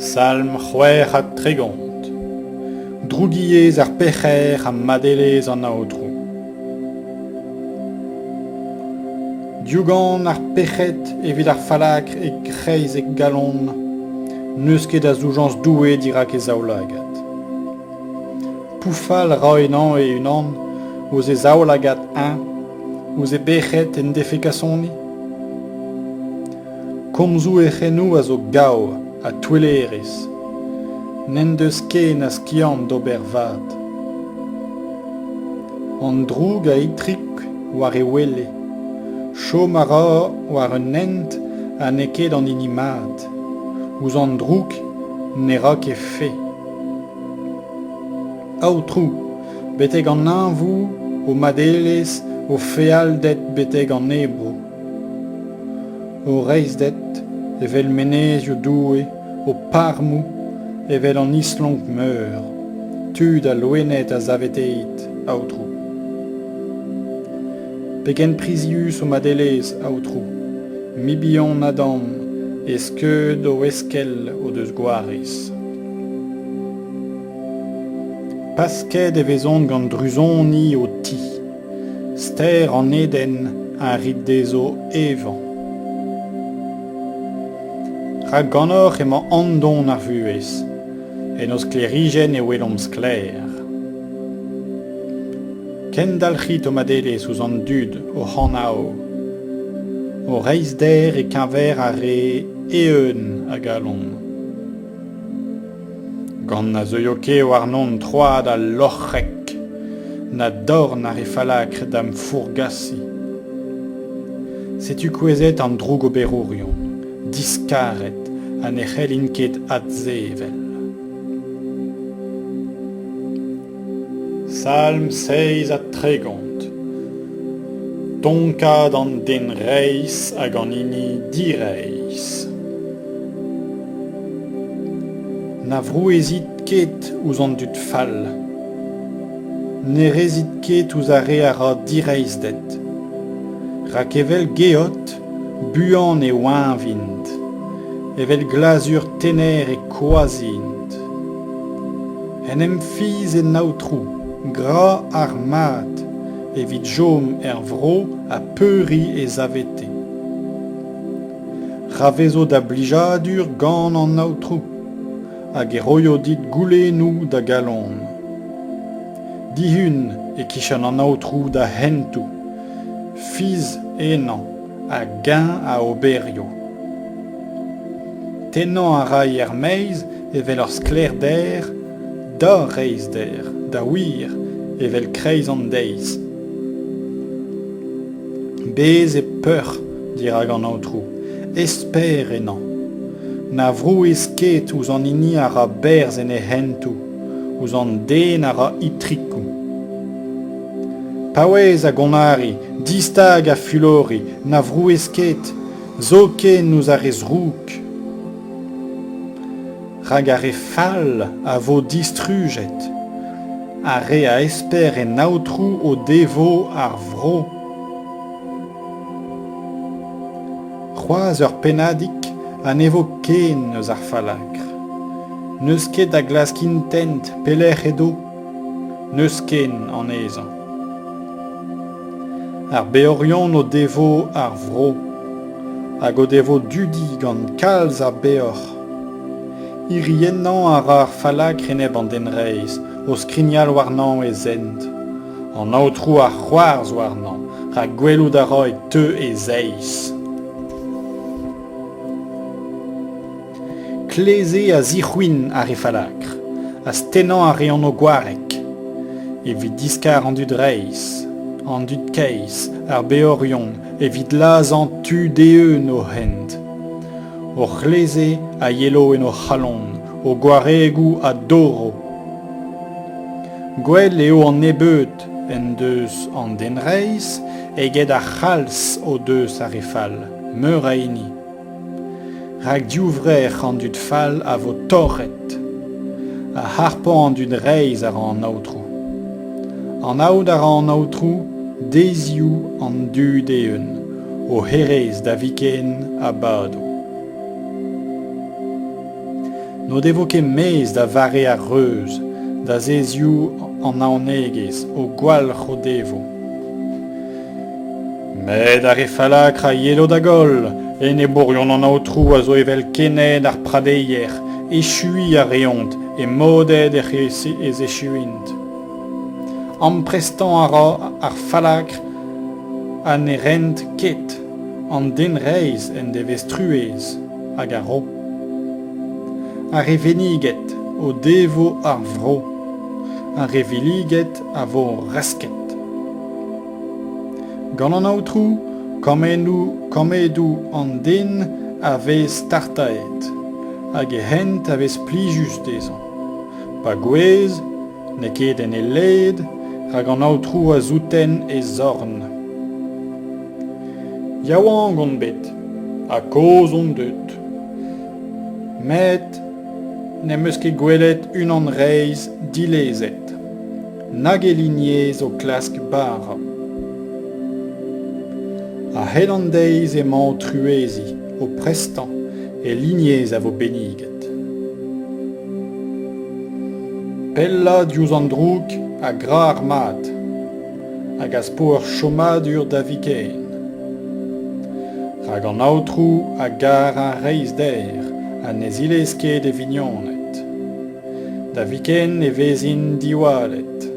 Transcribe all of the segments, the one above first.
Salm c'hwer ha tregont. Drougiez ar pecher ha madelez an aotrou. Diougan ar pechet evit ar falakr e kreiz e galon, neus ket a zoujans doue dirak e zaoulagat. Poufal roenan e unan, ouz e zaoulagat un, ouz e bechet en defekasoni. Komzou e c'henou a zo gao, a touelerez, n'en deus ken a skiant d'ober vat. An droug a itrik war e wele, chom a ra war un nent a ne ket an inimat, ouz an droug ne ra ket fe. Aotrou, beteg an anvou, o madelez, o feal det beteg an ebro. O reiz det, evel menezio doue, o parmou, evel an islonk meur, tud a loenet a zaveteit, aotrou. Pegen prizius o madelez, aotrou, mi bihan nadam, eskeud o eskel o deus gwarez. Pasket e vezont gant druzoni o ti, ster an eden a rit dezo evan. Ra gannoc'h emañ andon ar vuez, en oz klerigen e welom skler. Ken dalc'hit o madelez ouz an dud o c'hanao, o reiz der e kenver a re eeun a galon. Gant na zeuio ket war non troad a loc'hrek, na dorn ar e falakr dam fourgassi. Setu kouezet an droug oberourion, diskaret, an e c'hellin ket adzevel. Salm 6 a tregont. Tonkad an den reiz hag an hini direiz. Na vrouezit ket ouz an dud fall. Ne rezit ket ouz a re a ra direiz det. Rak evel geot, buan e oinvint. Evel glazur tener e koazint. En em fiz en aotrou, gra ar mat, evit jom vro a peuri e zavete. Ravezo da blijadur gant an aotrou, hag e roio dit goulennou da galon. Dihun e kichan an aotrou da hentou, fiz enan, a gain a oberio. Tenant a rai er meiz evel ur skler der, da reiz der, da wir, evel kreiz an deiz. Bez e peur, dirag an aotrou, esper enan. Na vrou esket ouz an hini a ra berz en e hentou, ouz an den a ra itrikou. Paouez a gonari, distag a fulori, na vrou esket, zo ken nouz a rez rouk. Rag a re fall a vo distruget, a re a esper en aotrou o devo ar vro. C'hoaz ur pennadik a nevo ken eus ar falakr. Neus ket a glaskin tent pelec'h edo, neus ken an ezan. Ar beorion o devo ar vro, hag o devo dudi gant kalz ar beor. Iriennan a ra ar falakr eneb an den reiz, o skrinial warnan e zend. An aotrou ar c'hoarz warnan, ra gwelout a roi teu e zeiz. Kleze a zic'houin ar e falakr, a stenan a rean o gwarek. Evit diskar an dud reiz, an dud keiz, ar beorion, evit laz an tu deeun o hent. O c'hleze a yelo en o c'halon, o gwaregou a doro. Gwell eo an ebeut en deus an den reiz, eget a c'hals o deus ar e fall, meur a hini. Rak diouvrech an dud fall a vo torret, a harpan an dud reiz ar an aotrou. An aoud ar an aotrou, dezioù an dud eeun, o herez da viken a bado. no devoke mez da vare ar reus, da zezioù an aoneges, o gwall c'hodevo. Med ar e falakr a yelo da gol, en e bourion an aotrou a zo evel kened ar pradeier, echui a reont, e moded ez echuint. Emprestant ar falakr an e rent ket, an den reiz en de vestruez, hag a ro. Ar e veniget o devo ar vro, ar e viliget a vo rasket. Gant an aotrou, kamedou an den a vez startaet, hag e hent a vez plijus dezan. Pa gwez, ne ket en e led, hag an aotrou a zouten e zorn. Yaouan gant bet, a koz on deut. Met, ne meus ket gwelet unan reiz dilezet, nag e lignez o klask bara. A het an deiz emañ o truezi, o prestan, e lignez a vo beniget. Pella diouz an droug a gra ar mat, hag az po ur chomadur da viken. Hag an aotrou a gar an reiz der, a ne zilez ket e vignonet. Da viken e vezin diwalet.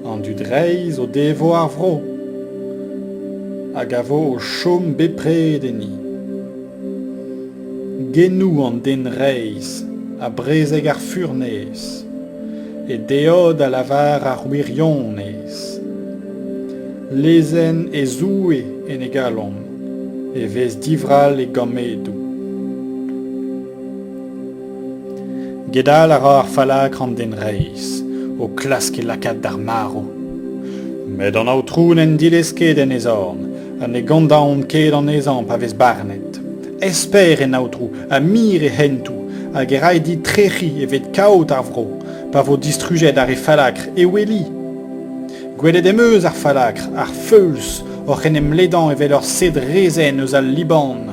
An dud reiz o devo ar vro, hag a vo o chom bepred enni. Genou an den reiz, a brezeg ar furnez, e deod a lavar ar wirionez. Lezen e zoue en e galon, e vez divral e gamedou. Gedal a ra ar falakr an den reiz, o klask e lakad d'ar maro. Met an aotrou n'en dilez ket en e zorn, an e gandaon ket an ezan pa vez barnet. Esper en aotrou, a mir e hentou, hag e rai di trechi e vet kaout ar vro, pa vo distrujet ar e falakr e weli. Gwelet emeuz ar falakr, ar feuls, or en em ledan evel ur sed rezen eus al Liban,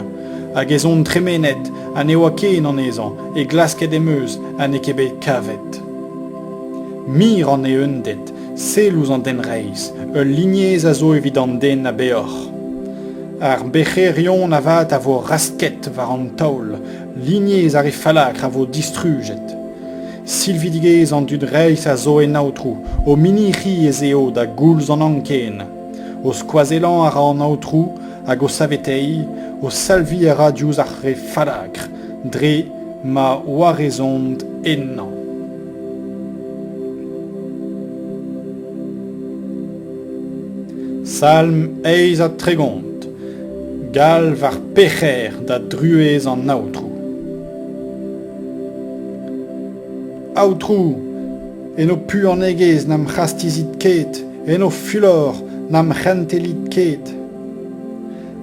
hag ezon tremenet an e oa ken an ezan, e glasket emeuz an e kebet kavet. Mir an e undet, selouz an den reiz, ul lignez a zo evit an den a beoc'h. Ar becherion a vat a vo rasket war an taol, lignez ar e falakr a vo distrujet. Silvidigez an dud reiz a zo en aotrou, o minichi ez eo da goulz an anken. O skoazelan a ra an aotrou, hag o savetei, o salvi a ra diouz ar re falakr, dre ma oarezond ennan. Salm eiz a tregont, gal var pecher da druez an aotrou. Aotrou, en o pu an egez nam c'hastizit ket, en o fulor nam c'hentelit ket.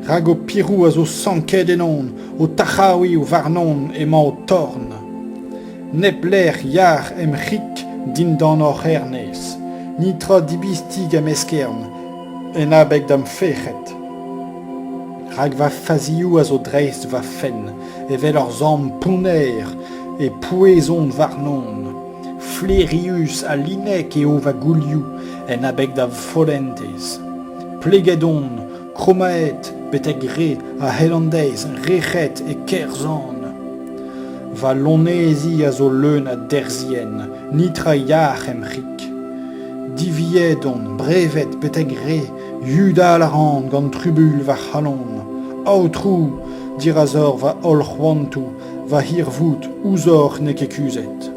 Rag o pirou a zo sanket enon, o tachaoui o varnon emañ o torn. Nep ler yar em c'hik din dan or ernez, nitra dibistig am eskern, en abeg dam fechet. Rag va fazioù a zo dreist va fen, evel ur zam pouner e pouezon varnon. Flerius a linek eo va goulioù en abeg da folentez. Plegedon, kromaet, betek re a helandez, rechet e kerzan. Va lonezi a zo leun a derzien, nitra yach emrik. Diviedon, brevet, betek re, yuda la rand gant trubul va halon. Aotrou, dirazor va ol c'hoantou, va hirvout, ouzor ne kekuzet.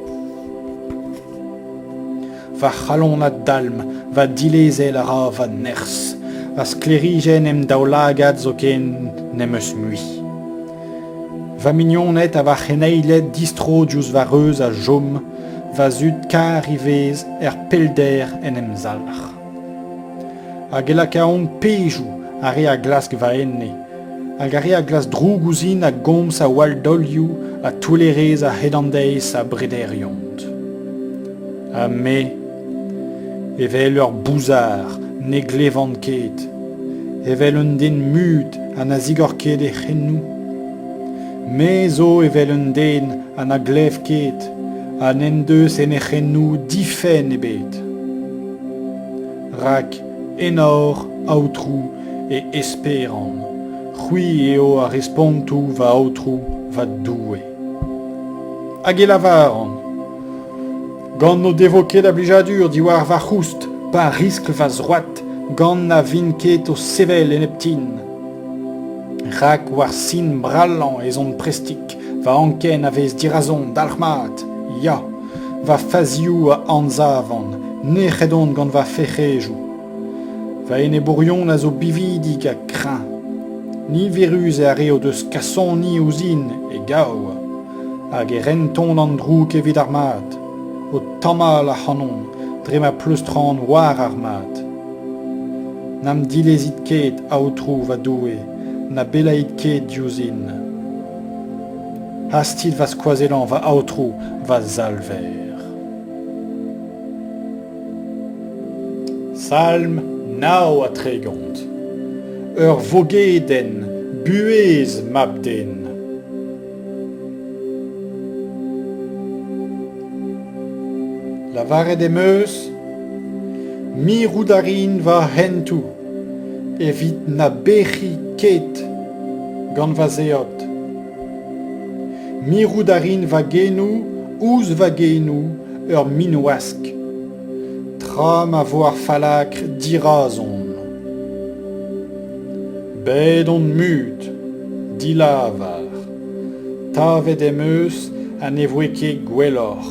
Va c'halon a dalm, va dilezel a ra va ners, va sklerigen em daoulagad zo ken nem eus mui. Va mignonet a va c'heneilet distro diouz va reuz a jom, va zut kar ivez pelder en em zalc'h. Hag e lakaon pejou a re a glask va enne, hag a re a glas drougouzin a gomz a waldolioù a toulerez a hedandeiz a brederiont. Ha me, evel ur bouzar ne glevant ket, evel un den mut an a zigor ket e c'hennou. Mezo evel un den an a glef ket, an en deus en echennou difen ebet. Rak enor, aotrou e esperan, c'hwi eo a respontou va aotrou va doue. Hag e lavaran, gant no devoket a blijadur diwar va c'houst, pa riskl va zroat, gant na vin ket o sevel en eptin. Rak war sin brallan ez on prestik, va anken a vez dirazon d'alc'hmat, ya, va fazioù a anzavan, ne c'hedon gant va fec'hejou. Va en e bourion a zo bividig a krin. Ni virus e are o deus kasson ni ouzin e gao, hag e renton an drouk evit ar mat, o tamal a c'hanon, dre ma pleustran war ar mat. Nam dilezit ket aotrou va doue, na belaid ket diouzin. Hastil va skoazelan va aotrou va zalver. Salm nao a tregont. Ur vogeden, buez mabden. Lavaret emeus, mi roudarin va hentou, evit na bechi ket gant va zeot. Mi roudarin va genou, ouz va genou, ur minouask. Tram a vo ar falakr dirazon. Bed on mut, dilavar. Tavet emeus an evoe ket gwellor.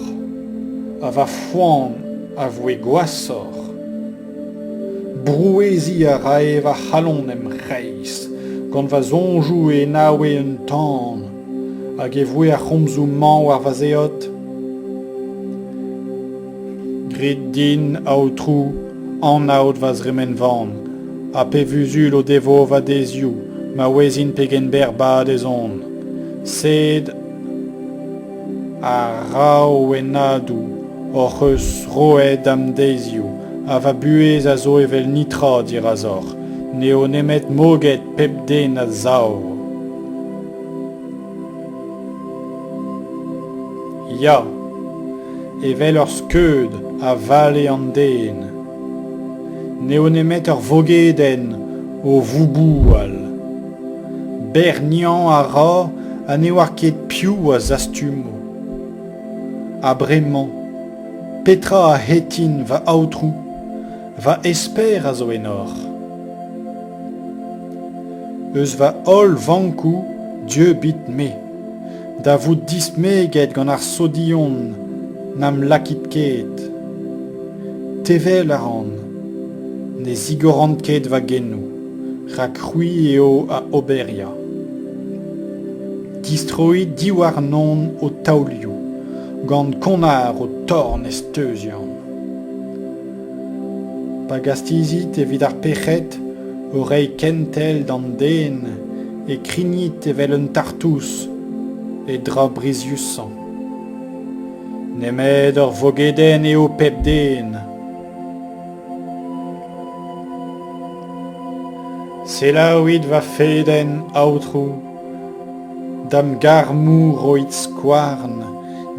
A va foan a voe gwasor. Brouezi a rae va c'halon em reis, gant va zonjou e nawe un tan, hag e voe a c'homzou man war va zeot. Grit din aotrou, an aot va zremen van, a pe vuzul o devo va deziou, ma wezin pegen berbad ez on. Sed a rao en adou, oc'h roed am deziou, a va buez a zo evel nitra dir azor, neo nemet moget pep den a zao. Ya, evel ur skeud a vale an den, neo nemet ur vogeden o vouboual. Bernian a ra a ne war ket piou a zastumo. A bremañ, petra a hetin va aotrou, va esper a zo enor. Eus va ol vankou, dieu bit me, da vout dismeget gant ar sodion, nam lakit ket. Tevel a ran, ne zigorant ket va genou, rak c'hwi eo a oberia. Distroit diwar non o taolioù, gant konar o torn esteuzian. Pa gastizit evit ar pec'het orei kentel d'an den e krignit evel un tartous e dra briziusan. Nemet ur vogeden eo pep den. Selaouit va feden aotrou, dam garmou roit skouarn,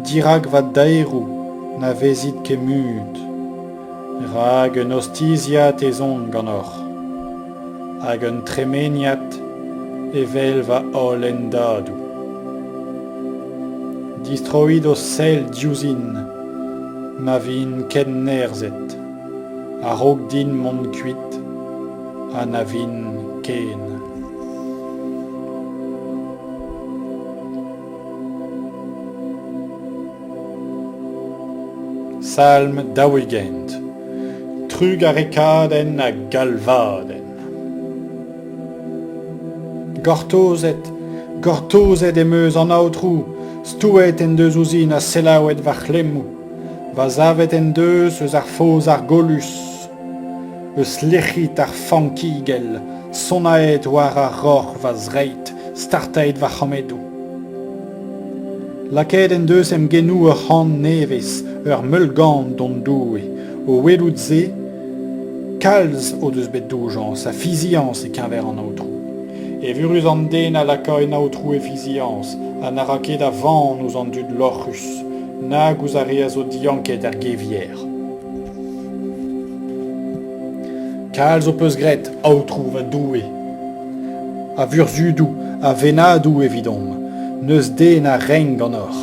dirak va daerou, na vezit ket mut. Rag un ostiziat ezon gant or, hag un tremeniat evel va ol en dadou. Distroit o sel diouzin, ma vin ken nerzet, a rog din mont kuit, a na vin ken. Salm daouigent, trug a rekaden a galvaden. Gortozet emeus an aotrou, stouet en deus ouzin a selaouet va c'hlemou, va zavet en deus eus ar foz ar golus, eus lechit ar fankigel, sonaet war ar roc'h va zreit, startaet va c'hamedou. Laket en deus em genou ur c'hant nevez, ur meulgant don doue, o welout ze, kalz o deus bet doujan, sa fizians e kenver an aotrou. et vurus an den a laka en aotrou effizians, a narake d'avant nous an dud l'orrus, nag ouz a reaz o dianket er gevier. Kalz o peus gret, aotrou va doue. A vurzudou, a venadou evidom, neus den a reng an or.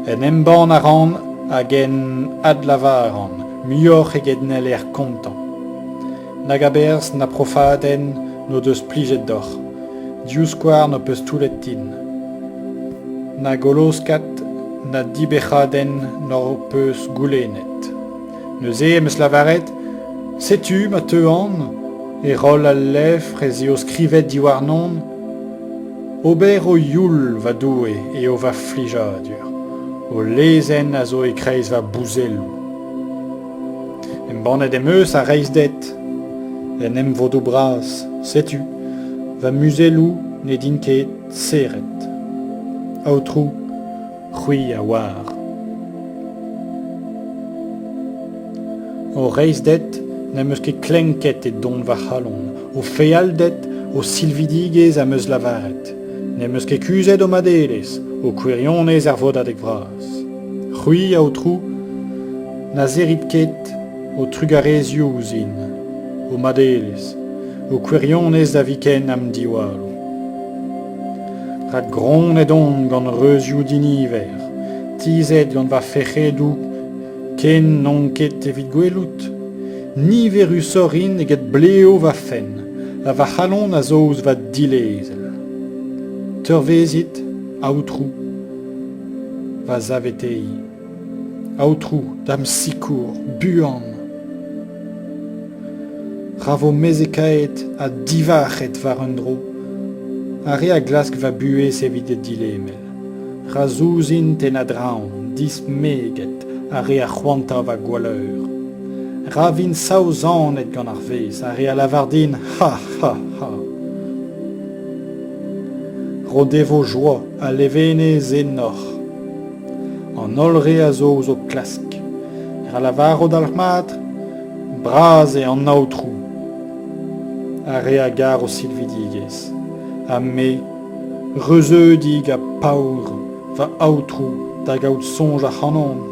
En emban a ran, hag en adlavaran, muor eget nel er kontan. Nag a berz na profaden no deus plijet d'or. Diouskoar no peus toulet tin. Na goloskat na dibechaden no peus goulenet. Neus eus lavaret, setu ma teuan, e roll al lefr ez eo skrivet diwar non, ober o youl va doue e o va flijadur, o lezen a zo e kreiz va bouzelou. Em banet em eus a reiz det, en em vodou bras, setu, va muzelou ne din ket seret. Aotrou, c'hwi a war. O reiz det, nem eus ket klenket et don va c'halon, o feal det, o silvidigez am eus lavaret, nem eus ket kuzet o madelez, o kwirionez er vod adeg vras. C'hwi aotrou, na zerit ket o trugarezioù ouzin, o madelez, o kwirionez da viken am diwalo. Rad gronet on gant reuzioù diniver, tizet gant va fec'hedou ken non ket evit gwelout, ni veru sorin eget bleo va fen, a va c'halon a zouz va dilezel. Teurvezit, aotrou, va zavetei. Aotrou, dam sikour, buan. Ravo mezekaet a divachet var un dro, a re a glask va bue sevit e dilemel. Razouzin ten a draon, dismeget, a re a c'hoanta va gwaleur. Ravin saozanet gant ar vez, a re a lavardin, ha, ha, ha. Rodevo joa a levenez enor. An olre a zo zo klask. A lavaro d'al madr, braz e an aotrou. A re a gar o silvidigez. A me, reuzeudig a paour, va aotrou, da gaout sonj a c'hanon.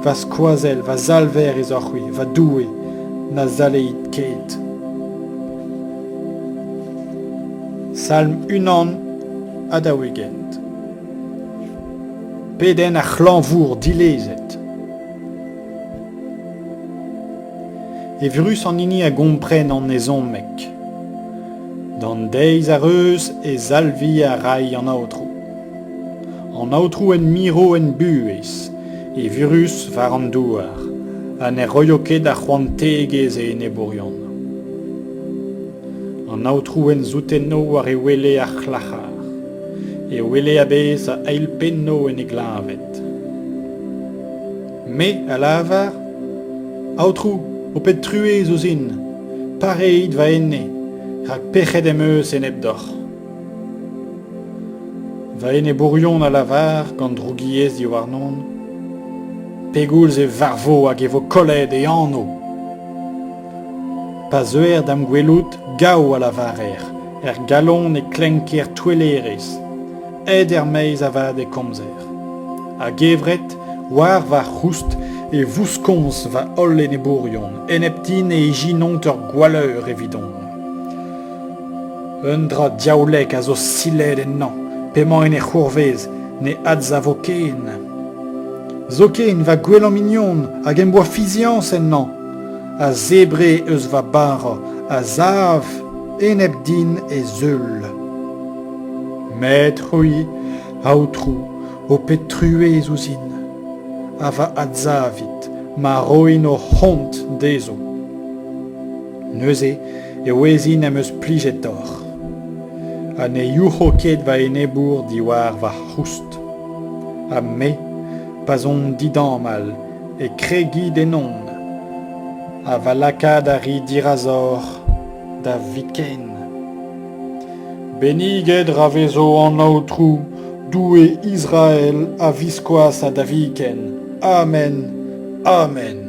Va skoazel, va zalver ez oc'hwi, va doue, na zaleit ket. Salm unan a da wegent. Peden a c'hlanvour dilezet. E vrus an hini a gompren an ezon mek. Dan deiz a reus e zalvi a rai an aotrou. An aotrou en miro en buez, e virus var an douar, an e roioket a c'hoantegez e en e bourion. An aotrou en zoutenno war e wele ar c'hlachar, e wele a bez a eilpenno en e glavet. Me, a lavar, aotrou, o pet truez ouzin, pareid va enne, rak pechet em eus en eb d'or. Va en e bourion a lavar gant drougiez di war non, pegoulz e varvo hag e vo kollet e anno. Pa zeuer dam gwelout gao a lavarer, galon e klenker touelerez, ed meiz a vad e komzer. A gevret, war va c'houst e vouskonz va ol en e bourion, en eptin e ejinont ur gwaleur evidon. Un dra diaoulek a zo siled en nan, pemañ en e c'hourvez, ne adz a vo ken. Zoken va gwelan mignon hag em boa fizians en nan. A zebre eus va bara, a zav enep din e zeul. Met c'hwi, aotrou, o pet truez ouzin. A va adzavit, ma roin o hont dezo. Neuze, e oezin em eus plijet d'or. A ne youhoket va enebour diwar va c'houst. A me, pas on didan mal, e kregi denon, a va lakad a ri dirazor da viken. Beniged ravezo an aotrou, doue Israël a viskoas a da viken. Amen, amen.